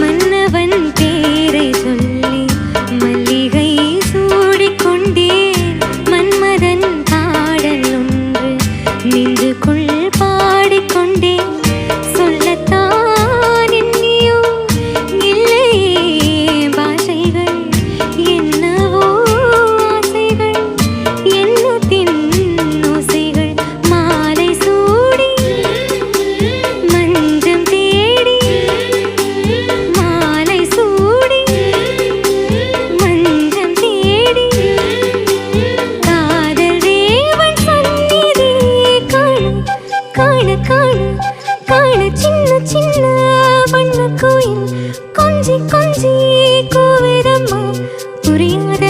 மன்னவன் பேரை சொல்லி மல்லிகை சூடிக்கொண்டேன். மன்மதன் பாடல் ஒன்று நெஞ்சுக்குள் பாடிக்கொண்டேன். சொல்லத்தான் எண்ணியோ இல்லையே பாஷைகள், என்னவோ ஆசைகள், எண்ணத்தின் ஓசைகள். மாலை சூடி மஞ்சம் தேடி, மாலை சூடி மஞ்சம் தேடி, காதல் தேவன் சந்நிதி காண காண காண காண. சின்ன சின்ன வண்ண கோயில் கொஞ்சி கொஞ்சி கூவிதம்மா புரியாத